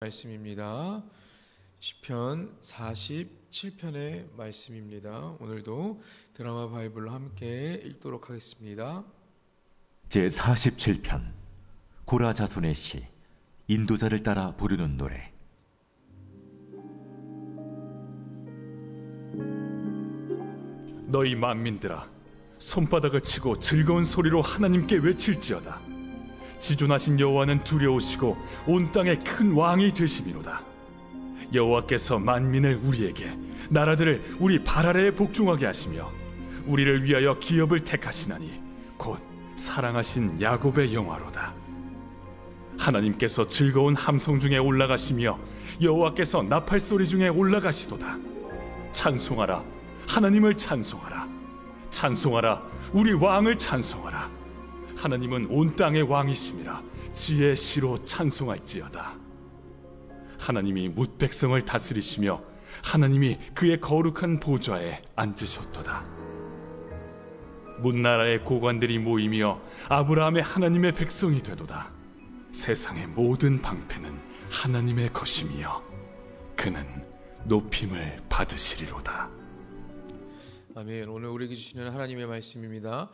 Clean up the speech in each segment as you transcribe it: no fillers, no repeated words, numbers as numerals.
말씀입니다. 시편 47편의 말씀입니다. 오늘도 드라마 바이블로 함께 읽도록 하겠습니다. 제47편 고라 자손의 시 인도자를 따라 부르는 노래. 너희 만민들아, 손바닥을 치고 즐거운 소리로 하나님께 외칠지어다. 지존하신 여호와는 두려우시고 온 땅의 큰 왕이 되심이로다. 여호와께서 만민을 우리에게, 나라들을 우리 발 아래에 복종하게 하시며 우리를 위하여 기업을 택하시나니 곧 사랑하신 야곱의 영화로다. 하나님께서 즐거운 함성 중에 올라가시며 여호와께서 나팔 소리 중에 올라가시도다. 찬송하라, 하나님을 찬송하라. 찬송하라, 우리 왕을 찬송하라. 하나님은 온 땅의 왕이심이라. 지혜의 시로 찬송할지어다. 하나님이 뭇 백성을 다스리시며 하나님이 그의 거룩한 보좌에 앉으셨도다. 문나라의 고관들이 모이며 아브라함의 하나님의 백성이 되도다. 세상의 모든 방패는 하나님의 것이며 그는 높임을 받으시리로다. 아멘. 오늘 우리에게 주시는 하나님의 말씀입니다.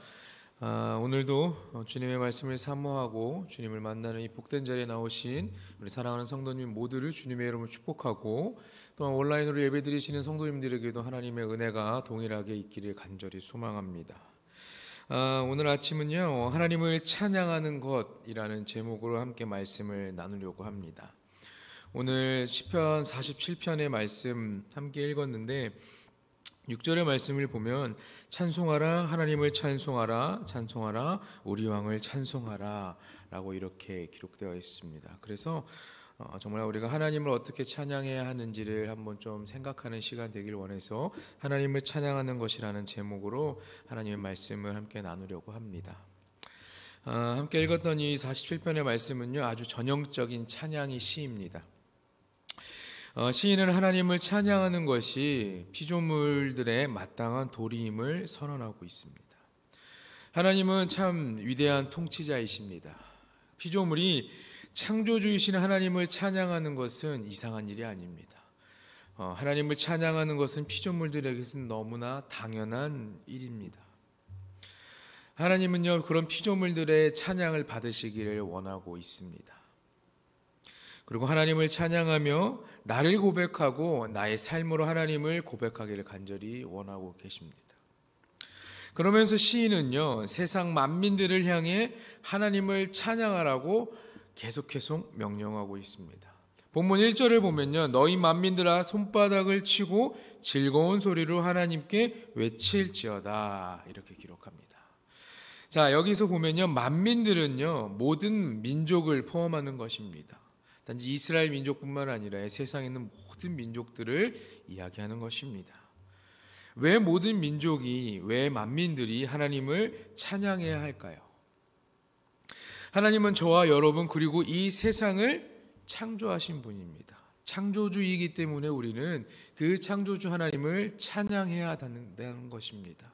오늘도 주님의 말씀을 사모하고 주님을 만나는 이 복된 자리에 나오신 우리 사랑하는 성도님 모두를 주님의 이름으로 축복하고, 또한 온라인으로 예배드리시는 성도님들에게도 하나님의 은혜가 동일하게 있기를 간절히 소망합니다. 오늘 아침은요, 하나님을 찬양하는 것이라는 제목으로 함께 말씀을 나누려고 합니다. 오늘 시편 47편의 말씀 함께 읽었는데 6절의 말씀을 보면 찬송하라, 하나님을 찬송하라, 찬송하라, 우리 왕을 찬송하라 라고 이렇게 기록되어 있습니다. 그래서 정말 우리가 하나님을 어떻게 찬양해야 하는지를 한번 좀 생각하는 시간 되길 원해서 하나님을 찬양하는 것이라는 제목으로 하나님의 말씀을 함께 나누려고 합니다. 함께 읽었던 이 47편의 말씀은요, 아주 전형적인 찬양의 시입니다. 시인은 하나님을 찬양하는 것이 피조물들의 마땅한 도리임을 선언하고 있습니다. 하나님은 참 위대한 통치자이십니다. 피조물이 창조주이신 하나님을 찬양하는 것은 이상한 일이 아닙니다. 하나님을 찬양하는 것은 피조물들에게서는 너무나 당연한 일입니다. 하나님은요, 그런 피조물들의 찬양을 받으시기를 원하고 있습니다. 그리고 하나님을 찬양하며 나를 고백하고 나의 삶으로 하나님을 고백하기를 간절히 원하고 계십니다. 그러면서 시인은요, 세상 만민들을 향해 하나님을 찬양하라고 계속 명령하고 있습니다. 본문 1절을 보면요, 너희 만민들아 손바닥을 치고 즐거운 소리로 하나님께 외칠지어다 이렇게 기록합니다. 자, 여기서 보면요, 만민들은요 모든 민족을 포함하는 것입니다. 단지 이스라엘 민족뿐만 아니라 세상에 있는 모든 민족들을 이야기하는 것입니다. 왜 모든 민족이, 왜 만민들이 하나님을 찬양해야 할까요? 하나님은 저와 여러분 그리고 이 세상을 창조하신 분입니다. 창조주이기 때문에 우리는 그 창조주 하나님을 찬양해야 한다는 것입니다.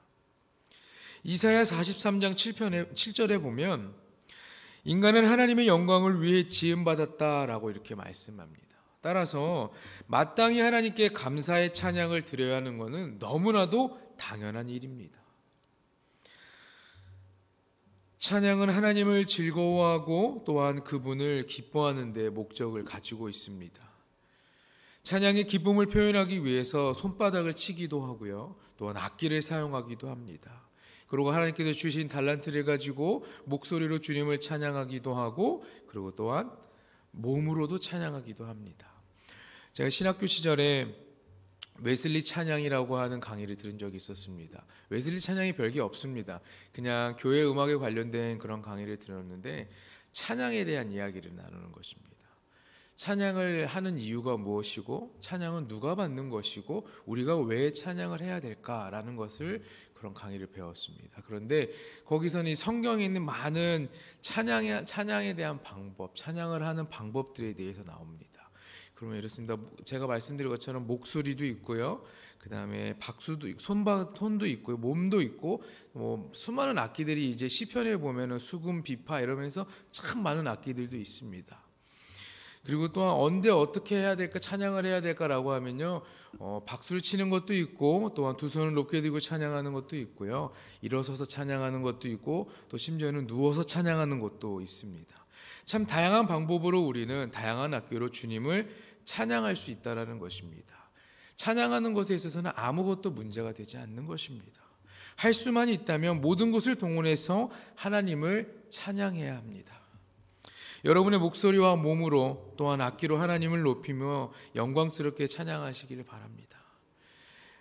이사야 43장 7절에 보면 인간은 하나님의 영광을 위해 지음받았다라고 이렇게 말씀합니다. 따라서 마땅히 하나님께 감사의 찬양을 드려야 하는 것은 너무나도 당연한 일입니다. 찬양은 하나님을 즐거워하고 또한 그분을 기뻐하는 데 목적을 가지고 있습니다. 찬양의 기쁨을 표현하기 위해서 손바닥을 치기도 하고요, 또한 악기를 사용하기도 합니다. 그리고 하나님께서 주신 달란트를 가지고 목소리로 주님을 찬양하기도 하고, 그리고 또한 몸으로도 찬양하기도 합니다. 제가 신학교 시절에 웨슬리 찬양이라고 하는 강의를 들은 적이 있었습니다. 웨슬리 찬양이 별게 없습니다. 그냥 교회 음악에 관련된 그런 강의를 들었는데 찬양에 대한 이야기를 나누는 것입니다. 찬양을 하는 이유가 무엇이고, 찬양은 누가 받는 것이고, 우리가 왜 찬양을 해야 될까라는 것을 그런 강의를 배웠습니다. 그런데 거기서는 이 성경에 있는 많은 찬양에 대한 방법, 찬양을 하는 방법들에 대해서 나옵니다. 그러면 이렇습니다. 제가 말씀드린 것처럼 목소리도 있고요, 그 다음에 박수도 있고, 톤도 있고요, 몸도 있고, 수많은 악기들이 이제 시편에 보면은 수금, 비파 이러면서 참 많은 악기들도 있습니다. 그리고 또한 언제 어떻게 해야 될까, 찬양을 해야 될까라고 하면요, 박수를 치는 것도 있고, 또한 두 손을 높게 들고 찬양하는 것도 있고요, 일어서서 찬양하는 것도 있고, 또 심지어는 누워서 찬양하는 것도 있습니다. 참 다양한 방법으로 우리는 다양한 악기로 주님을 찬양할 수 있다라는 것입니다. 찬양하는 것에 있어서는 아무것도 문제가 되지 않는 것입니다. 할 수만 있다면 모든 것을 동원해서 하나님을 찬양해야 합니다. 여러분의 목소리와 몸으로 또한 악기로 하나님을 높이며 영광스럽게 찬양하시기를 바랍니다.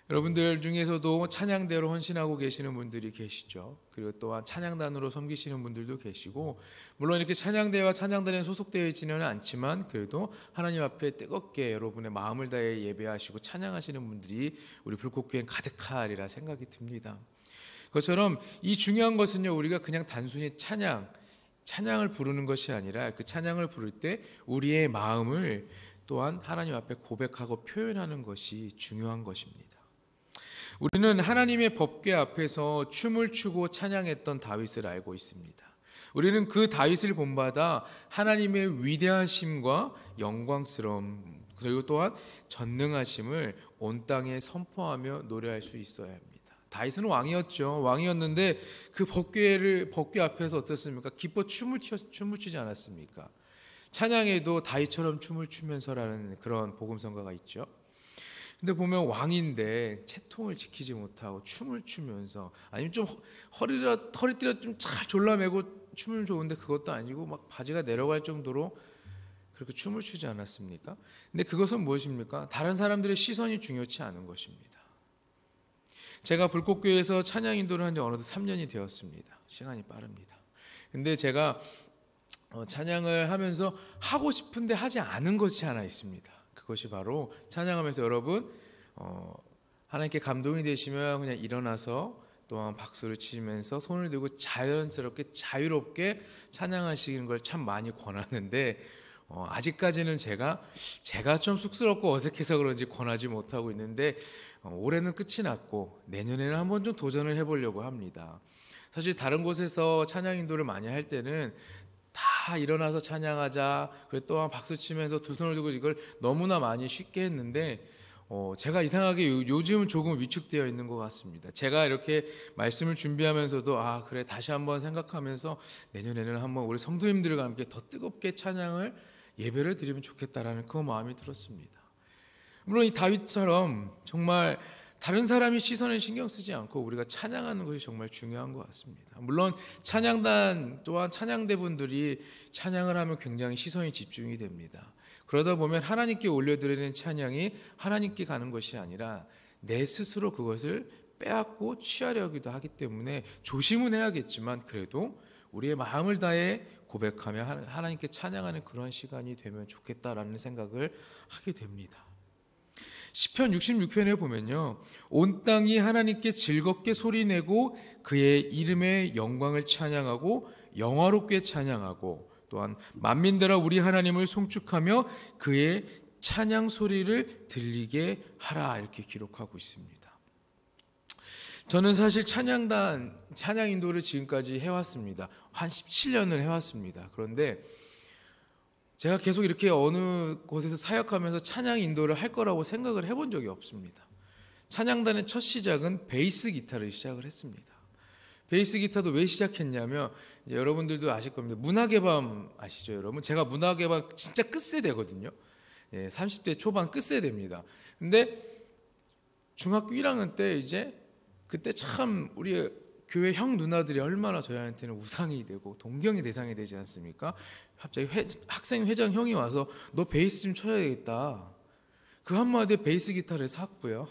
여러분들 중에서도 찬양대로 헌신하고 계시는 분들이 계시죠. 그리고 또한 찬양단으로 섬기시는 분들도 계시고, 물론 이렇게 찬양대와 찬양단에 소속되어 있지는 않지만 그래도 하나님 앞에 뜨겁게 여러분의 마음을 다해 예배하시고 찬양하시는 분들이 우리 불꽃교회엔 가득하리라 생각이 듭니다. 그것처럼 이 중요한 것은요, 우리가 그냥 단순히 찬양을 부르는 것이 아니라 그 찬양을 부를 때 우리의 마음을 또한 하나님 앞에 고백하고 표현하는 것이 중요한 것입니다. 우리는 하나님의 법궤 앞에서 춤을 추고 찬양했던 다윗을 알고 있습니다. 우리는 그 다윗을 본받아 하나님의 위대하심과 영광스러움, 그리고 또한 전능하심을 온 땅에 선포하며 노래할 수 있어야 합니다. 다윗은 왕이었죠. 왕이었는데 그 법궤 앞에서 어떻습니까? 기뻐 춤을 추지 않았습니까? 찬양에도 다윗처럼 춤을 추면서라는 그런 복음성가가 있죠. 근데 보면 왕인데 채통을 지키지 못하고 춤을 추면서, 아니면 좀 허리띠를 좀 잘 졸라매고 춤을 좋은데 그것도 아니고 막 바지가 내려갈 정도로 그렇게 춤을 추지 않았습니까? 근데 그것은 무엇입니까? 다른 사람들의 시선이 중요치 않은 것입니다. 제가 불꽃교회에서 찬양 인도를 한 지 어느덧 3년이 되었습니다. 시간이 빠릅니다. 근데 제가 찬양을 하면서 하고 싶은데 하지 않은 것이 하나 있습니다. 그것이 바로 찬양하면서 여러분 하나님께 감동이 되시면 그냥 일어나서 또한 박수를 치면서 손을 들고 자연스럽게 자유롭게 찬양하시는 걸 참 많이 권하는데, 아직까지는 제가 좀 쑥스럽고 어색해서 그런지 권하지 못하고 있는데, 올해는 끝이 났고 내년에는 한번 좀 도전을 해보려고 합니다. 사실 다른 곳에서 찬양 인도를 많이 할 때는 다 일어나서 찬양하자, 그리고 또한 박수 치면서 두 손을 들고 이걸 너무나 많이 쉽게 했는데, 제가 이상하게 요즘은 조금 위축되어 있는 것 같습니다. 제가 이렇게 말씀을 준비하면서도 그래, 다시 한번 생각하면서 내년에는 한번 우리 성도님들과 함께 더 뜨겁게 찬양을 예배를 드리면 좋겠다라는 그 마음이 들었습니다. 물론 이 다윗처럼 정말 다른 사람이 시선에 신경 쓰지 않고 우리가 찬양하는 것이 정말 중요한 것 같습니다. 물론 찬양단 또한 찬양대분들이 찬양을 하면 굉장히 시선이 집중이 됩니다. 그러다 보면 하나님께 올려드리는 찬양이 하나님께 가는 것이 아니라 내 스스로 그것을 빼앗고 취하려기도 하기 때문에 조심은 해야겠지만, 그래도 우리의 마음을 다해 고백하며 하나님께 찬양하는 그런 시간이 되면 좋겠다라는 생각을 하게 됩니다. 시편 66편에 보면요, 온 땅이 하나님께 즐겁게 소리내고 그의 이름의 영광을 찬양하고 영화롭게 찬양하고, 또한 만민들아 우리 하나님을 송축하며 그의 찬양 소리를 들리게 하라, 이렇게 기록하고 있습니다. 저는 사실 찬양 인도를 지금까지 해왔습니다. 한 17년을 해왔습니다. 그런데 제가 계속 이렇게 어느 곳에서 사역하면서 찬양 인도를 할 거라고 생각을 해본 적이 없습니다. 찬양단의 첫 시작은 베이스 기타를 시작을 했습니다. 베이스 기타도 왜 시작했냐면, 여러분들도 아실 겁니다. 문학의 밤 아시죠, 여러분? 제가 문학의 밤 진짜 끝세대거든요. 30대 초반 끝세대입니다. 근데 중학교 1학년 때 그때 참 우리 교회 형 누나들이 얼마나 저희한테는 우상이 되고 동경의 대상이 되지 않습니까? 갑자기 학생 회장 형이 와서 너 베이스 좀 쳐야 되겠다. 그 한마디에 베이스 기타를 샀고요.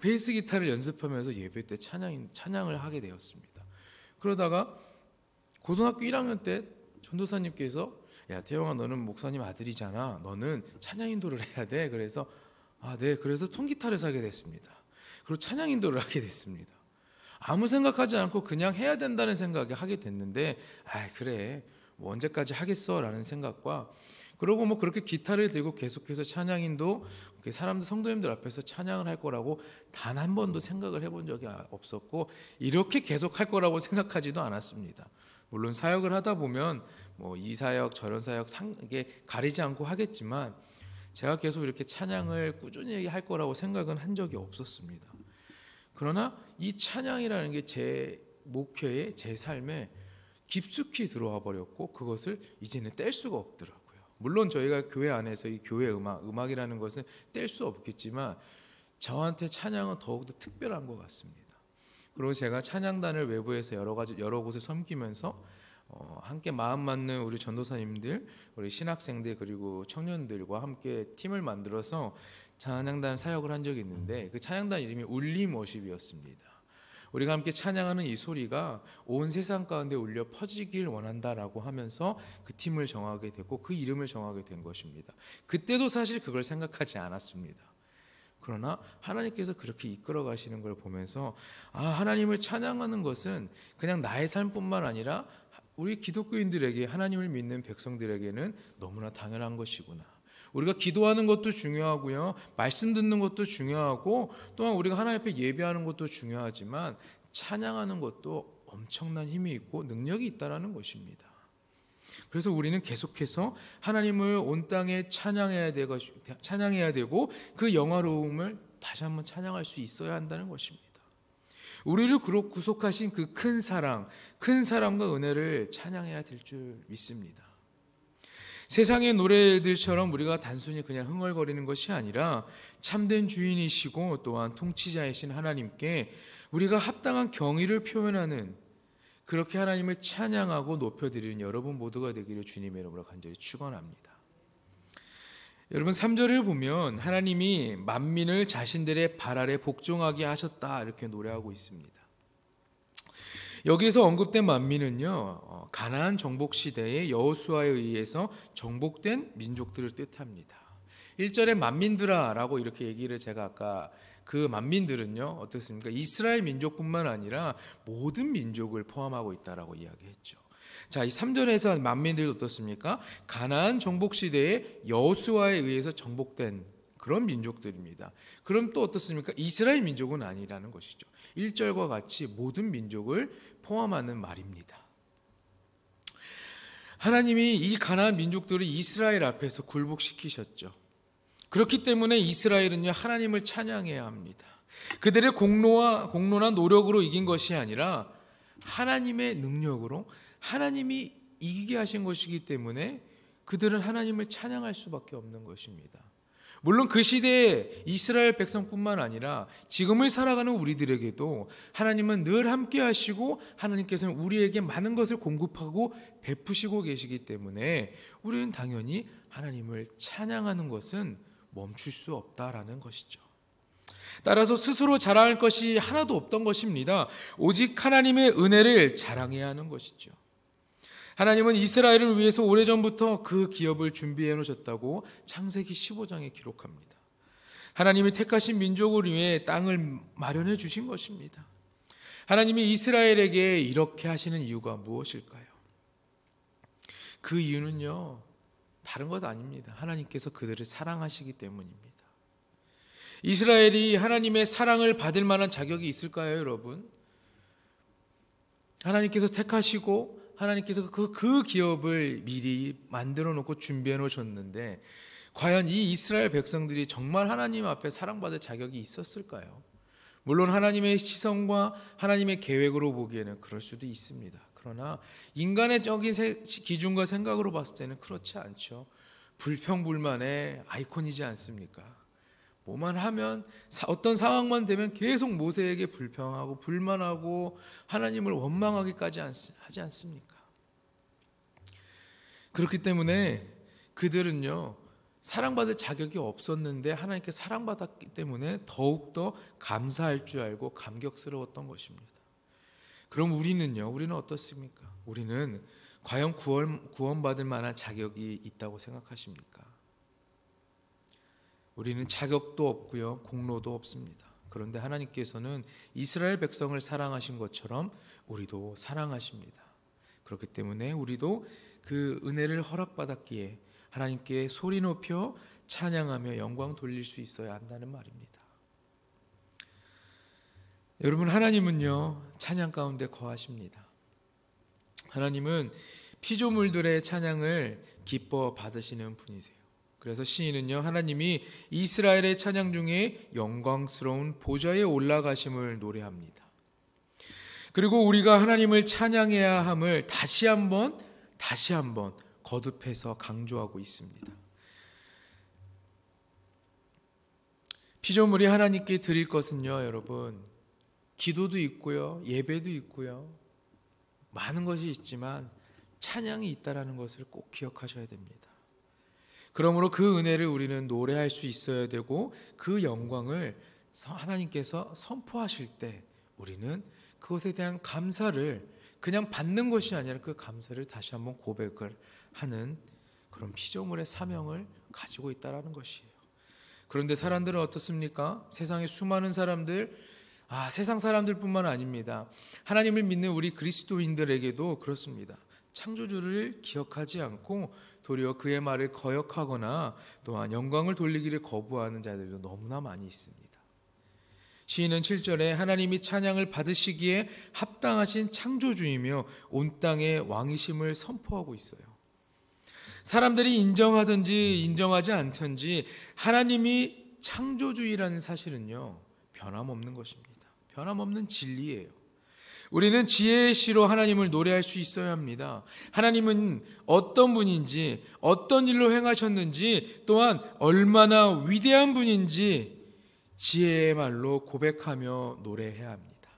베이스 기타를 연습하면서 예배 때 찬양을 하게 되었습니다. 그러다가 고등학교 1학년 때 전도사님께서, 야 태영아, 너는 목사님 아들이잖아. 너는 찬양 인도를 해야 돼. 그래서 네. 그래서 통기타를 사게 됐습니다. 그리고 찬양 인도를 하게 됐습니다. 아무 생각하지 않고 그냥 해야 된다는 생각에 하게 됐는데, 그래 뭐 언제까지 하겠어 라는 생각과, 그리고 뭐 그렇게 기타를 들고 계속해서 찬양인도 사람들 성도님들 앞에서 찬양을 할 거라고 단 한 번도 생각을 해본 적이 없었고, 이렇게 계속 할 거라고 생각하지도 않았습니다. 물론 사역을 하다 보면 뭐 이 사역 저런 사역 이게 가리지 않고 하겠지만 제가 계속 이렇게 찬양을 꾸준히 할 거라고 생각은 한 적이 없었습니다. 그러나 이 찬양이라는 게 제 목회에 제 삶에 깊숙이 들어와 버렸고 그것을 이제는 뗄 수가 없더라고요. 물론 저희가 교회 안에서 이 교회 음악이라는 것은 뗄 수 없겠지만 저한테 찬양은 더욱더 특별한 것 같습니다. 그리고 제가 찬양단을 외부에서 여러 곳을 섬기면서 함께 마음 맞는 우리 전도사님들, 우리 신학생들 그리고 청년들과 함께 팀을 만들어서 찬양단 사역을 한 적이 있는데 그 찬양단 이름이 울림 워십이었습니다. 우리가 함께 찬양하는 이 소리가 온 세상 가운데 울려 퍼지길 원한다라고 하면서 그 팀을 정하게 됐고 그 이름을 정하게 된 것입니다. 그때도 사실 그걸 생각하지 않았습니다. 그러나 하나님께서 그렇게 이끌어 가시는 걸 보면서 하나님을 찬양하는 것은 그냥 나의 삶뿐만 아니라 우리 기독교인들에게, 하나님을 믿는 백성들에게는 너무나 당연한 것이구나. 우리가 기도하는 것도 중요하고요, 말씀 듣는 것도 중요하고, 또한 우리가 하나님 앞에 예배하는 것도 중요하지만 찬양하는 것도 엄청난 힘이 있고 능력이 있다라는 것입니다. 그래서 우리는 계속해서 하나님을 온 땅에 찬양해야 되고 그 영화로움을 다시 한번 찬양할 수 있어야 한다는 것입니다. 우리를 구속하신 그 큰 사랑과 은혜를 찬양해야 될 줄 믿습니다. 세상의 노래들처럼 우리가 단순히 그냥 흥얼거리는 것이 아니라 참된 주인이시고 또한 통치자이신 하나님께 우리가 합당한 경의를 표현하는, 그렇게 하나님을 찬양하고 높여드리는 여러분 모두가 되기를 주님의 이름으로 간절히 축원합니다. 여러분 3절을 보면 하나님이 만민을 자신들의 발 아래 복종하게 하셨다 이렇게 노래하고 있습니다. 여기서 언급된 만민은요, 가나안 정복 시대의 여호수아에 의해서 정복된 민족들을 뜻합니다. 1절에 만민들아라고 이렇게 얘기를 제가 아까 그 만민들은요 어떻습니까? 이스라엘 민족뿐만 아니라 모든 민족을 포함하고 있다라고 이야기했죠. 자, 이 3절에서 만민들도 어떻습니까? 가나안 정복 시대에 여호수아에 의해서 정복된 그런 민족들입니다. 그럼 또 어떻습니까? 이스라엘 민족은 아니라는 것이죠. 1절과 같이 모든 민족을 포함하는 말입니다. 하나님이 이 가나안 민족들을 이스라엘 앞에서 굴복시키셨죠. 그렇기 때문에 이스라엘은요 하나님을 찬양해야 합니다. 그들의 공로나 노력으로 이긴 것이 아니라 하나님의 능력으로 하나님이 이기게 하신 것이기 때문에 그들은 하나님을 찬양할 수밖에 없는 것입니다. 물론 그 시대에 이스라엘 백성뿐만 아니라 지금을 살아가는 우리들에게도 하나님은 늘 함께 하시고 하나님께서는 우리에게 많은 것을 공급하고 베푸시고 계시기 때문에 우리는 당연히 하나님을 찬양하는 것은 멈출 수 없다라는 것이죠. 따라서 스스로 자랑할 것이 하나도 없던 것입니다. 오직 하나님의 은혜를 자랑해야 하는 것이죠. 하나님은 이스라엘을 위해서 오래전부터 그 기업을 준비해 놓으셨다고 창세기 15장에 기록합니다. 하나님이 택하신 민족을 위해 땅을 마련해 주신 것입니다. 하나님이 이스라엘에게 이렇게 하시는 이유가 무엇일까요? 그 이유는요, 다른 것 아닙니다. 하나님께서 그들을 사랑하시기 때문입니다. 이스라엘이 하나님의 사랑을 받을 만한 자격이 있을까요, 여러분? 하나님께서 택하시고 하나님께서 그 기업을 미리 만들어 놓고 준비해 놓으셨는데 과연 이 이스라엘 백성들이 정말 하나님 앞에 사랑받을 자격이 있었을까요? 물론 하나님의 시선과 하나님의 계획으로 보기에는 그럴 수도 있습니다. 그러나 인간의 적인 기준과 생각으로 봤을 때는 그렇지 않죠. 불평불만의 아이콘이지 않습니까? 뭐만 하면 어떤 상황만 되면 계속 모세에게 불평하고 불만하고 하나님을 원망하기까지 하지 않습니까? 그렇기 때문에 그들은요 사랑받을 자격이 없었는데 하나님께 사랑받았기 때문에 더욱더 감사할 줄 알고 감격스러웠던 것입니다. 그럼 우리는 어떻습니까? 우리는 과연 구원받을 만한 자격이 있다고 생각하십니까? 우리는 자격도 없고요, 공로도 없습니다. 그런데 하나님께서는 이스라엘 백성을 사랑하신 것처럼 우리도 사랑하십니다. 그렇기 때문에 우리도 그 은혜를 허락받았기에 하나님께 소리 높여 찬양하며 영광 돌릴 수 있어야 한다는 말입니다. 여러분, 하나님은요 찬양 가운데 거하십니다. 하나님은 피조물들의 찬양을 기뻐 받으시는 분이세요. 그래서 시인은요, 하나님이 이스라엘의 찬양 중에 영광스러운 보좌에 올라가심을 노래합니다. 그리고 우리가 하나님을 찬양해야 함을 다시 한번 거듭해서 강조하고 있습니다. 피조물이 하나님께 드릴 것은요, 여러분, 기도도 있고요, 예배도 있고요, 많은 것이 있지만 찬양이 있다라는 것을 꼭 기억하셔야 됩니다. 그러므로 그 은혜를 우리는 노래할 수 있어야 되고, 그 영광을 하나님께서 선포하실 때 우리는 그것에 대한 감사를 그냥 받는 것이 아니라 그 감사를 다시 한번 고백을 하는 그런 피조물의 사명을 가지고 있다라는 것이에요. 그런데 사람들은 어떻습니까? 세상의 수많은 사람들, 세상 사람들뿐만 아닙니다. 하나님을 믿는 우리 그리스도인들에게도 그렇습니다. 창조주를 기억하지 않고 도리어 그의 말을 거역하거나 또한 영광을 돌리기를 거부하는 자들도 너무나 많이 있습니다. 시인은 7절에 하나님이 찬양을 받으시기에 합당하신 창조주이며 온 땅의 왕이심을 선포하고 있어요. 사람들이 인정하든지 인정하지 않든지 하나님이 창조주이라는 사실은요, 변함없는 것입니다. 변함없는 진리예요. 우리는 지혜의 시로 하나님을 노래할 수 있어야 합니다. 하나님은 어떤 분인지, 어떤 일로 행하셨는지, 또한 얼마나 위대한 분인지 지혜의 말로 고백하며 노래해야 합니다.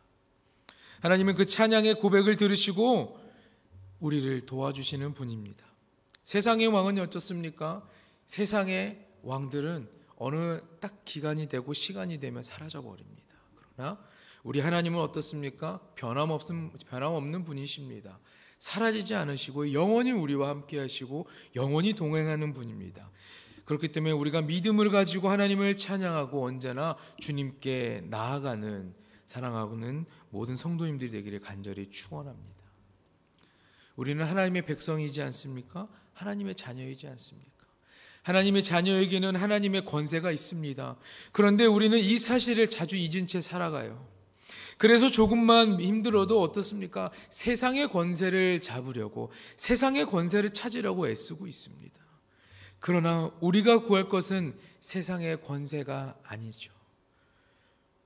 하나님은 그 찬양의 고백을 들으시고 우리를 도와주시는 분입니다. 세상의 왕은 어떻습니까? 세상의 왕들은 어느 딱 기간이 되고 시간이 되면 사라져 버립니다. 그러나 우리 하나님은 어떻습니까? 변함없는 분이십니다. 사라지지 않으시고 영원히 우리와 함께 하시고 영원히 동행하는 분입니다. 그렇기 때문에 우리가 믿음을 가지고 하나님을 찬양하고 언제나 주님께 나아가는, 사랑하는 모든 성도님들이 되기를 간절히 축원합니다. 우리는 하나님의 백성이지 않습니까? 하나님의 자녀이지 않습니까? 하나님의 자녀에게는 하나님의 권세가 있습니다. 그런데 우리는 이 사실을 자주 잊은 채 살아가요. 그래서 조금만 힘들어도 어떻습니까? 세상의 권세를 잡으려고, 세상의 권세를 찾으려고 애쓰고 있습니다. 그러나 우리가 구할 것은 세상의 권세가 아니죠.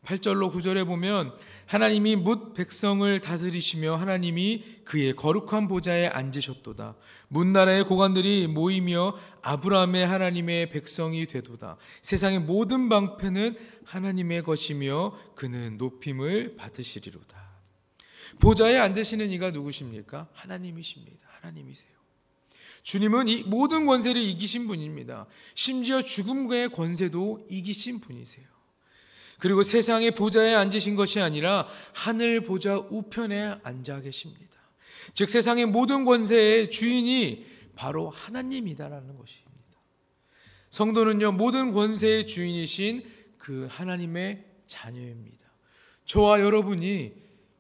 8절로 9절에 보면 하나님이 뭇 백성을 다스리시며 하나님이 그의 거룩한 보좌에 앉으셨도다. 문나라의 고관들이 모이며 아브라함의 하나님의 백성이 되도다. 세상의 모든 방패는 하나님의 것이며 그는 높임을 받으시리로다. 보좌에 앉으시는 이가 누구십니까? 하나님이십니다. 하나님이세요. 주님은 이 모든 권세를 이기신 분입니다. 심지어 죽음과의 권세도 이기신 분이세요. 그리고 세상의 보좌에 앉으신 것이 아니라 하늘 보좌 우편에 앉아 계십니다. 즉 세상의 모든 권세의 주인이 바로 하나님이다라는 것입니다. 성도는요, 모든 권세의 주인이신 그 하나님의 자녀입니다. 저와 여러분이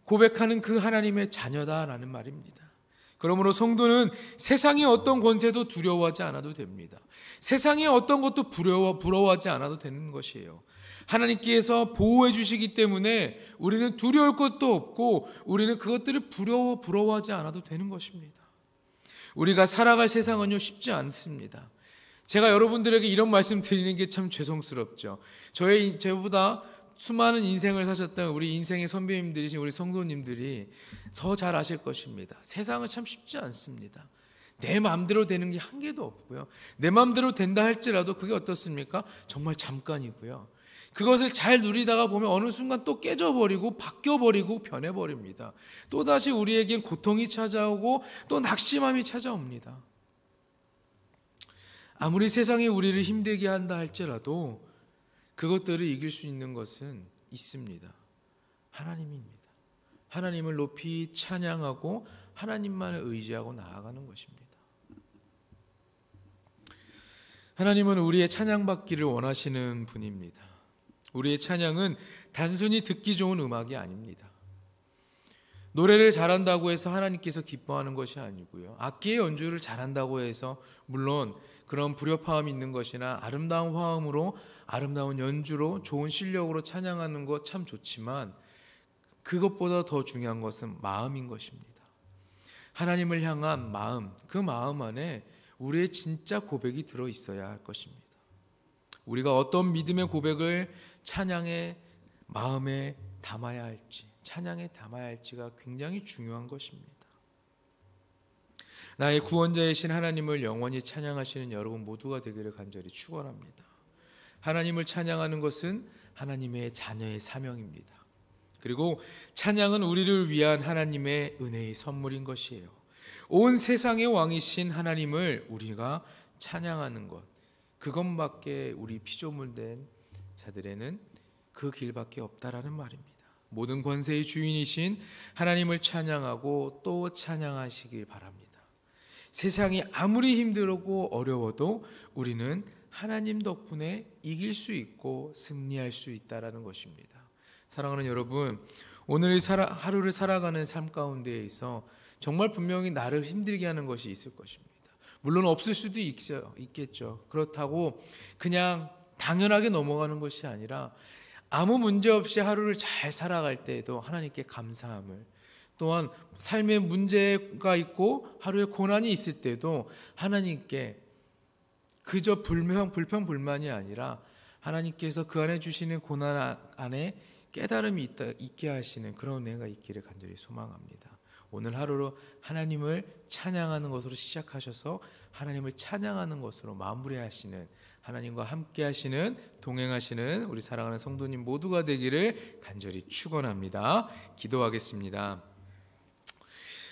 고백하는 그 하나님의 자녀다라는 말입니다. 그러므로 성도는 세상의 어떤 권세도 두려워하지 않아도 됩니다. 세상의 어떤 것도 부러워하지 않아도 되는 것이에요. 하나님께서 보호해 주시기 때문에 우리는 두려울 것도 없고 우리는 그것들을 부러워하지 않아도 되는 것입니다. 우리가 살아갈 세상은요, 쉽지 않습니다. 제가 여러분들에게 이런 말씀 드리는 게 참 죄송스럽죠. 저보다 수많은 인생을 사셨던 우리 인생의 선배님들이신 우리 성도님들이 더 잘 아실 것입니다. 세상은 참 쉽지 않습니다. 내 마음대로 되는 게 한 개도 없고요. 내 마음대로 된다 할지라도 그게 어떻습니까? 정말 잠깐이고요. 그것을 잘 누리다가 보면 어느 순간 또 깨져버리고 바뀌어버리고 변해버립니다. 또다시 우리에겐 고통이 찾아오고 또 낙심함이 찾아옵니다. 아무리 세상이 우리를 힘들게 한다 할지라도 그것들을 이길 수 있는 것은 있습니다. 하나님입니다. 하나님을 높이 찬양하고 하나님만을 의지하고 나아가는 것입니다. 하나님은 우리의 찬양받기를 원하시는 분입니다. 우리의 찬양은 단순히 듣기 좋은 음악이 아닙니다. 노래를 잘한다고 해서 하나님께서 기뻐하는 것이 아니고요. 악기의 연주를 잘한다고 해서 물론 그런 불협화음이 있는 것이나 아름다운 화음으로 아름다운 연주로 좋은 실력으로 찬양하는 것 참 좋지만 그것보다 더 중요한 것은 마음인 것입니다. 하나님을 향한 마음, 그 마음 안에 우리의 진짜 고백이 들어 있어야 할 것입니다. 우리가 어떤 믿음의 고백을 찬양의 마음에 담아야 할지, 찬양에 담아야 할지가 굉장히 중요한 것입니다. 나의 구원자이신 하나님을 영원히 찬양하시는 여러분 모두가 되기를 간절히 축원합니다. 하나님을 찬양하는 것은 하나님의 자녀의 사명입니다. 그리고 찬양은 우리를 위한 하나님의 은혜의 선물인 것이에요. 온 세상의 왕이신 하나님을 우리가 찬양하는 것, 그것밖에 우리 피조물된 자들에는 그 길밖에 없다라는 말입니다. 모든 권세의 주인이신 하나님을 찬양하고 또 찬양하시길 바랍니다. 세상이 아무리 힘들고 어려워도 우리는 하나님 덕분에 이길 수 있고 승리할 수 있다라는 것입니다. 사랑하는 여러분, 오늘 하루를 살아가는 삶 가운데에 있어 정말 분명히 나를 힘들게 하는 것이 있을 것입니다. 물론 없을 수도 있겠죠. 그렇다고 그냥 당연하게 넘어가는 것이 아니라 아무 문제 없이 하루를 잘 살아갈 때에도 하나님께 감사함을, 또한 삶에 문제가 있고 하루에 고난이 있을 때도 하나님께 그저 불평불만이 아니라 하나님께서 그 안에 주시는 고난 안에 깨달음이 있게 하시는 그런 은혜가 있기를 간절히 소망합니다. 오늘 하루로 하나님을 찬양하는 것으로 시작하셔서 하나님을 찬양하는 것으로 마무리하시는, 하나님과 함께 하시는, 동행하시는 우리 사랑하는 성도님 모두가 되기를 간절히 축원합니다. 기도하겠습니다.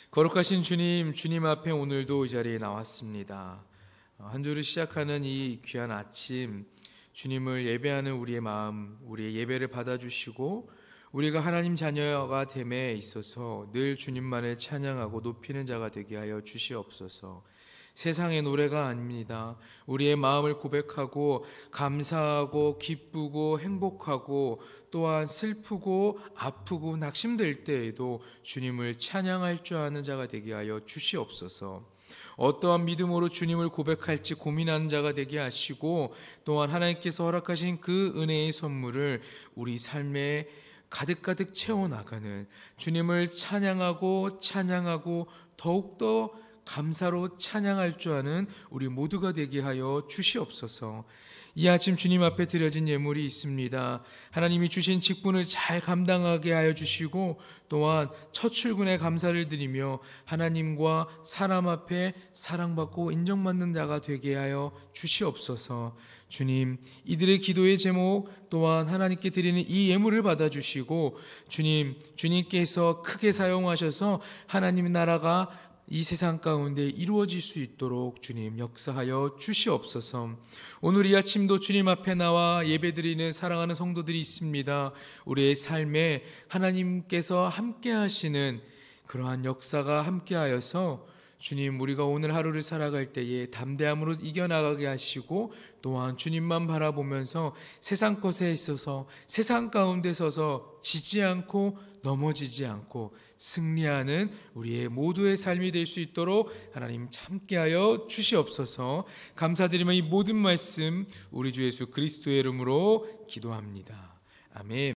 거룩하신 주님, 주님 앞에 오늘도 이 자리에 나왔습니다. 한 주를 시작하는 이 귀한 아침, 주님을 예배하는 우리의 마음, 우리의 예배를 받아주시고 우리가 하나님 자녀가 됨에 있어서 늘 주님만을 찬양하고 높이는 자가 되게 하여 주시옵소서. 세상의 노래가 아닙니다. 우리의 마음을 고백하고 감사하고 기쁘고 행복하고 또한 슬프고 아프고 낙심될 때에도 주님을 찬양할 줄 아는 자가 되게 하여 주시옵소서. 어떠한 믿음으로 주님을 고백할지 고민하는 자가 되게 하시고 또한 하나님께서 허락하신 그 은혜의 선물을 우리 삶에 가득가득 채워나가는, 주님을 찬양하고 더욱더 감사로 찬양할 줄 아는 우리 모두가 되게 하여 주시옵소서. 이 아침 주님 앞에 드려진 예물이 있습니다. 하나님이 주신 직분을 잘 감당하게 하여 주시고 또한 첫 출근에 감사를 드리며 하나님과 사람 앞에 사랑받고 인정받는 자가 되게 하여 주시옵소서. 주님, 이들의 기도의 제목 또한 하나님께 드리는 이 예물을 받아주시고 주님께서 크게 사용하셔서 하나님의 나라가 이 세상 가운데 이루어질 수 있도록 주님 역사하여 주시옵소서. 오늘 이 아침도 주님 앞에 나와 예배드리는 사랑하는 성도들이 있습니다. 우리의 삶에 하나님께서 함께 하시는 그러한 역사가 함께하여서 주님, 우리가 오늘 하루를 살아갈 때에 담대함으로 이겨나가게 하시고 또한 주님만 바라보면서 세상 것에 있어서 세상 가운데 서서 지지 않고 넘어지지 않고 승리하는 우리의 모두의 삶이 될 수 있도록 하나님 함께하여 주시옵소서. 감사드리며 이 모든 말씀 우리 주 예수 그리스도의 이름으로 기도합니다. 아멘.